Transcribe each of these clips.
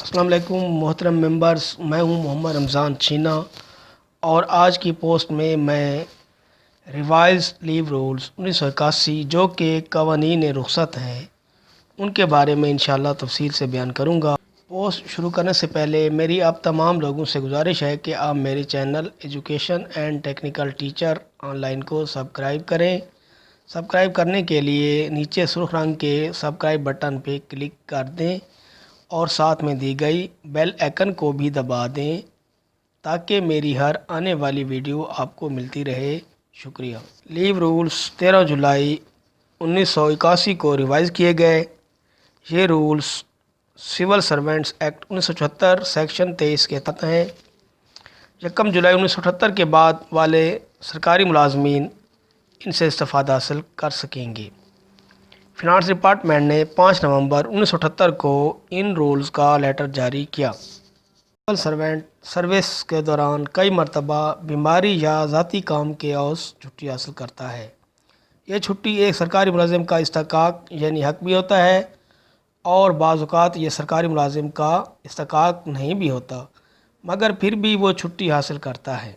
السلام علیکم محترم ممبرز، میں ہوں محمد رمضان چھینا اور آج کی پوسٹ میں ریوائز لیو رولز 1981 جو کہ قوانین رخصت ہیں ان کے بارے میں انشاءاللہ تفصیل سے بیان کروں گا۔ پوسٹ شروع کرنے سے پہلے میری آپ تمام لوگوں سے گزارش ہے کہ آپ میرے channel education and technical teacher on line کو سبسکرائب کریں۔ سبسکرائب کرنے کے لیے نیچے سرخ رنگ کے سبسکرائب بٹن پہ کلک کر دیں اور ساتھ میں دی گئی بیل آئیکن کو بھی دبا دیں تاکہ میری ہر آنے والی ویڈیو آپ کو ملتی رہے۔ شکریہ۔ لیو رولز 13 جولائی 1981 کو ریوائز کیے گئے۔ یہ rules civil servants act 1974 section 23 کے تحت ہیں۔ 1 جولائی 1978 کے بعد والے سرکاری ملازمین ان سے استفادہ حاصل کر سکیں گے۔ فنانس ڈپارٹمنٹ نے 5 نومبر 1978 کو ان رولز کا لیٹر جاری کیا۔ سول سروینٹ سروس کے دوران کئی مرتبہ بیماری یا ذاتی کام کے عوض چھٹی حاصل کرتا ہے۔ یہ چھٹی ایک سرکاری ملازم کا استحقاق یعنی حق بھی ہوتا ہے اور بعض اوقات یہ سرکاری ملازم کا استحقاق نہیں بھی ہوتا، مگر پھر بھی وہ چھٹی حاصل کرتا ہے۔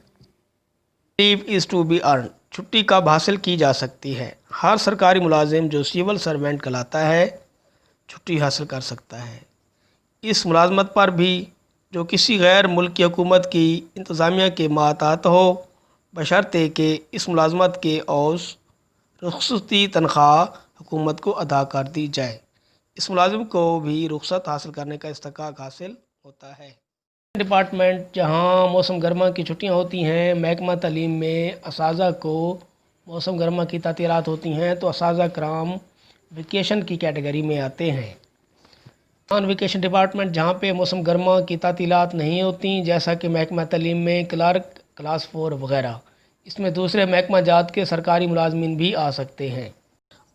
لیو از ٹو بی ارنڈ چھٹی کب حاصل کی جا سکتی ہے؟ ہر سرکاری ملازم جو سول سروینٹ کہلاتا ہے چھٹی حاصل کر سکتا ہے۔ اس ملازمت پر بھی جو کسی غیر ملکی حکومت کی انتظامیہ کے ماتحت ہو، بشرطے کہ اس ملازمت کے عوض رخصتی تنخواہ حکومت کو ادا کر دی جائے۔ اس ملازم کو بھی رخصت حاصل کرنے کا استحقاق حاصل ہوتا ہے۔ ڈپارٹمنٹ جہاں موسم گرما کی چھٹیاں ہوتی ہیں، محکمہ تعلیم میں اساتذہ کو موسم گرما کی تعطیلات ہوتی ہیں تو اساتذہ کرام ویکیشن کی کیٹیگری میں آتے ہیں۔ نان ویکیشن ڈپارٹمنٹ جہاں پہ موسم گرما کی تعطیلات نہیں ہوتی، جیسا کہ محکمہ تعلیم میں کلرک کلاس 4 وغیرہ، اس میں دوسرے محکمہ جات کے سرکاری ملازمین بھی آ سکتے ہیں۔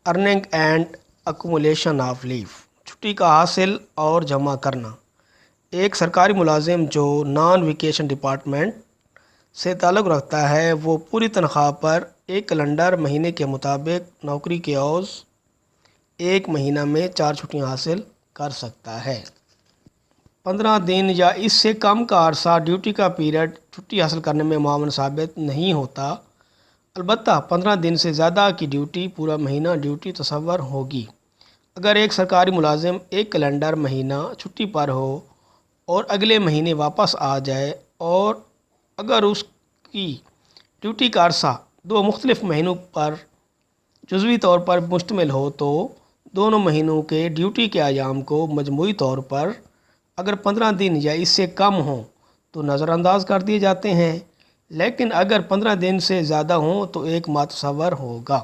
ارننگ اینڈ ایکومولیشن آف لیو چھٹی کا حاصل اور جمع کرنا۔ ایک سرکاری ملازم جو نان ویکیشن ڈپارٹمنٹ سے تعلق رکھتا ہے وہ پوری تنخواہ پر ایک کیلنڈر مہینے کے مطابق نوکری کے عوض ایک مہینہ میں 4 چھٹیاں حاصل کر سکتا ہے۔ 15 دن یا اس سے کم کا عرصہ ڈیوٹی کا پیریڈ چھٹی حاصل کرنے میں معاون ثابت نہیں ہوتا، البتہ 15 دن سے زیادہ کی ڈیوٹی پورا مہینہ ڈیوٹی تصور ہوگی۔ اگر ایک سرکاری ملازم ایک کیلنڈر مہینہ چھٹی پر ہو اور اگلے مہینے واپس آ جائے اور اگر اس کی ڈیوٹی کا عرصہ 2 مختلف مہینوں پر جزوی طور پر مشتمل ہو تو دونوں مہینوں کے ڈیوٹی کے ایام کو مجموعی طور پر اگر 15 دن یا اس سے کم ہوں تو نظر انداز کر دیے جاتے ہیں، لیکن اگر 15 دن سے زیادہ ہوں تو ایک ماہ تصور ہوگا۔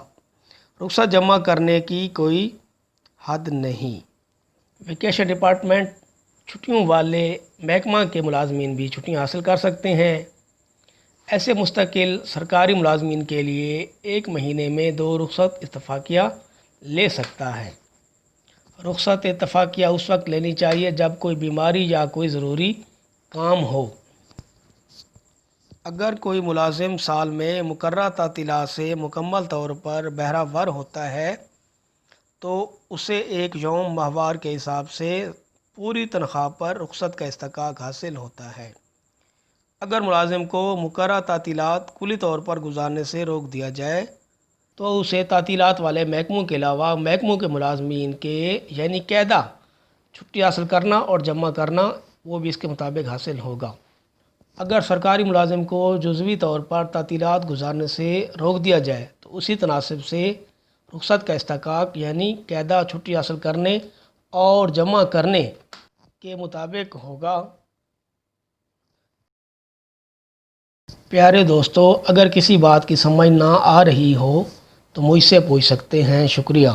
رخصت جمع کرنے کی کوئی حد نہیں۔ ویکیشن ڈپارٹمنٹ چھٹیوں والے محکمہ کے ملازمین بھی چھٹیاں حاصل کر سکتے ہیں۔ ایسے مستقل سرکاری ملازمین کے لیے ایک مہینے میں 2 رخصت اتفاقیہ لے سکتا ہے۔ رخصت اتفاقیہ اس وقت لینی چاہیے جب کوئی بیماری یا کوئی ضروری کام ہو۔ اگر کوئی ملازم سال میں مقررہ تعطیلات سے مکمل طور پر بہرہ ور ہوتا ہے تو اسے ایک یوم ماہوار کے حساب سے پوری تنخواہ پر رخصت کا استحقاق حاصل ہوتا ہے۔ اگر ملازم کو مقررہ تعطیلات کلی طور پر گزارنے سے روک دیا جائے تو اسے تعطیلات والے محکموں کے علاوہ محکموں کے ملازمین کے یعنی قاعدہ چھٹی حاصل کرنا اور جمع کرنا وہ بھی اس کے مطابق حاصل ہوگا۔ اگر سرکاری ملازم کو جزوی طور پر تعطیلات گزارنے سے روک دیا جائے تو اسی تناسب سے رخصت کا استحقاق یعنی قاعدہ چھٹی حاصل کرنے اور جمع کرنے کے مطابق ہوگا۔ پیارے دوستو، اگر کسی بات کی سمجھ نہ آ رہی ہو تو مجھ سے پوچھ سکتے ہیں۔ شکریہ۔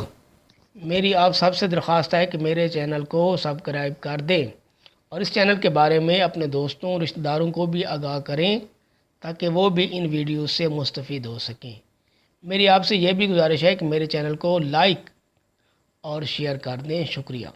میری آپ سب سے درخواست ہے کہ میرے چینل کو سبسکرائب کر دیں اور اس چینل کے بارے میں اپنے دوستوں رشتہ داروں کو بھی آگاہ کریں تاکہ وہ بھی ان ویڈیوز سے مستفید ہو سکیں۔ میری آپ سے یہ بھی گزارش ہے کہ میرے چینل کو لائک اور شیئر کر دیں۔ شکریہ۔